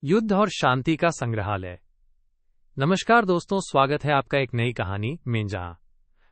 युद्ध और शांति का संग्रहालय। नमस्कार दोस्तों, स्वागत है आपका एक नई कहानी में, जहां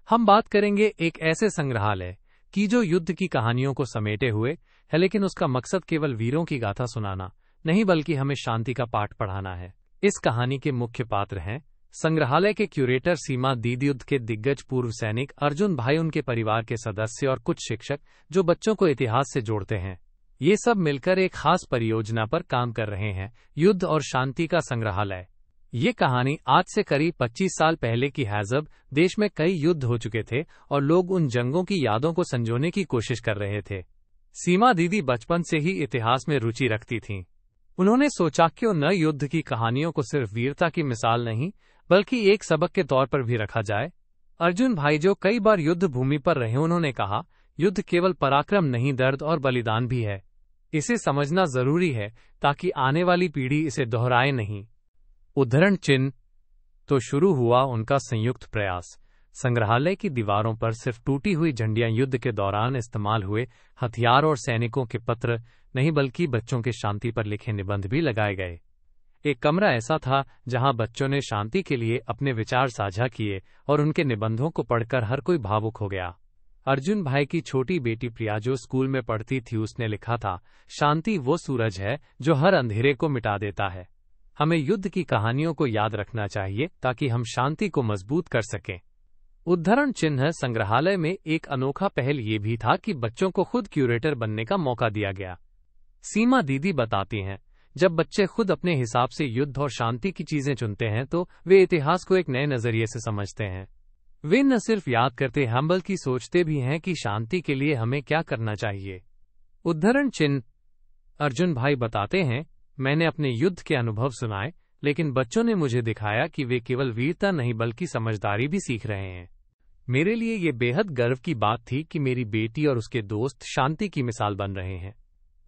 हम बात करेंगे एक ऐसे संग्रहालय की जो युद्ध की कहानियों को समेटे हुए है, लेकिन उसका मकसद केवल वीरों की गाथा सुनाना नहीं बल्कि हमें शांति का पाठ पढ़ाना है। इस कहानी के मुख्य पात्र हैं संग्रहालय के क्यूरेटर सीमा दीदी, युद्ध के दिग्गज पूर्व सैनिक अर्जुन भाई, उनके परिवार के सदस्य और कुछ शिक्षक जो बच्चों को इतिहास से जोड़ते हैं। ये सब मिलकर एक खास परियोजना पर काम कर रहे हैं, युद्ध और शांति का संग्रहालय। ये कहानी आज से करीब 25 साल पहले की है, जब देश में कई युद्ध हो चुके थे और लोग उन जंगों की यादों को संजोने की कोशिश कर रहे थे। सीमा दीदी बचपन से ही इतिहास में रुचि रखती थीं। उन्होंने सोचा क्यों न युद्ध की कहानियों को सिर्फ वीरता की मिसाल नहीं बल्कि एक सबक के तौर पर भी रखा जाए। अर्जुन भाई, जो कई बार युद्ध भूमि पर रहे, उन्होंने कहा, युद्ध केवल पराक्रम नहीं, दर्द और बलिदान भी है। इसे समझना जरूरी है ताकि आने वाली पीढ़ी इसे दोहराए नहीं। उद्धरण चिन्ह। तो शुरू हुआ उनका संयुक्त प्रयास। संग्रहालय की दीवारों पर सिर्फ टूटी हुई झंडियां युद्ध के दौरान इस्तेमाल हुए हथियार और सैनिकों के पत्र नहीं बल्कि बच्चों के शांति पर लिखे निबंध भी लगाए गए। एक कमरा ऐसा था जहां बच्चों ने शांति के लिए अपने विचार साझा किए और उनके निबंधों को पढ़कर हर कोई भावुक हो गया। अर्जुन भाई की छोटी बेटी प्रिया, जो स्कूल में पढ़ती थी, उसने लिखा था, शांति वो सूरज है जो हर अंधेरे को मिटा देता है। हमें युद्ध की कहानियों को याद रखना चाहिए ताकि हम शांति को मजबूत कर सकें। उद्धरण चिन्ह। संग्रहालय में एक अनोखा पहल ये भी था कि बच्चों को खुद क्यूरेटर बनने का मौका दिया गया। सीमा दीदी बताती हैं, जब बच्चे खुद अपने हिसाब से युद्ध और शांति की चीजें चुनते हैं तो वे इतिहास को एक नए नजरिए से समझते हैं। वे न सिर्फ याद करते हैं बल्कि सोचते भी हैं कि शांति के लिए हमें क्या करना चाहिए। उद्धरण चिन्ह। अर्जुन भाई बताते हैं, मैंने अपने युद्ध के अनुभव सुनाए, लेकिन बच्चों ने मुझे दिखाया कि वे केवल वीरता नहीं बल्कि समझदारी भी सीख रहे हैं। मेरे लिए ये बेहद गर्व की बात थी कि मेरी बेटी और उसके दोस्त शांति की मिसाल बन रहे हैं।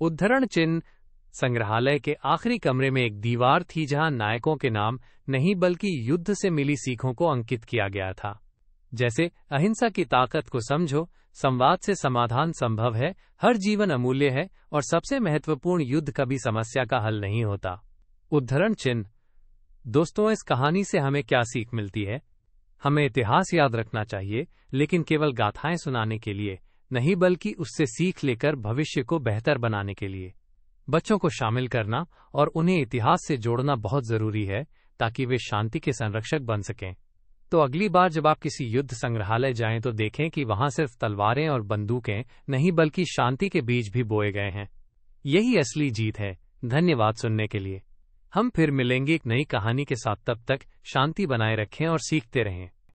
उद्धरण चिन्ह। संग्रहालय के आखिरी कमरे में एक दीवार थी जहां नायकों के नाम नहीं बल्कि युद्ध से मिली सीखों को अंकित किया गया था, जैसे अहिंसा की ताकत को समझो, संवाद से समाधान संभव है, हर जीवन अमूल्य है और सबसे महत्वपूर्ण, युद्ध कभी समस्या का हल नहीं होता। उद्धरण चिन्ह। दोस्तों, इस कहानी से हमें क्या सीख मिलती है? हमें इतिहास याद रखना चाहिए, लेकिन केवल गाथाएं सुनाने के लिए नहीं बल्कि उससे सीख लेकर भविष्य को बेहतर बनाने के लिए। बच्चों को शामिल करना और उन्हें इतिहास से जोड़ना बहुत जरूरी है ताकि वे शांति के संरक्षक बन सकें। तो अगली बार जब आप किसी युद्ध संग्रहालय जाएं तो देखें कि वहां सिर्फ तलवारें और बंदूकें नहीं बल्कि शांति के बीज भी बोए गए हैं। यही असली जीत है। धन्यवाद सुनने के लिए। हम फिर मिलेंगे एक नई कहानी के साथ। तब तक शांति बनाए रखें और सीखते रहें।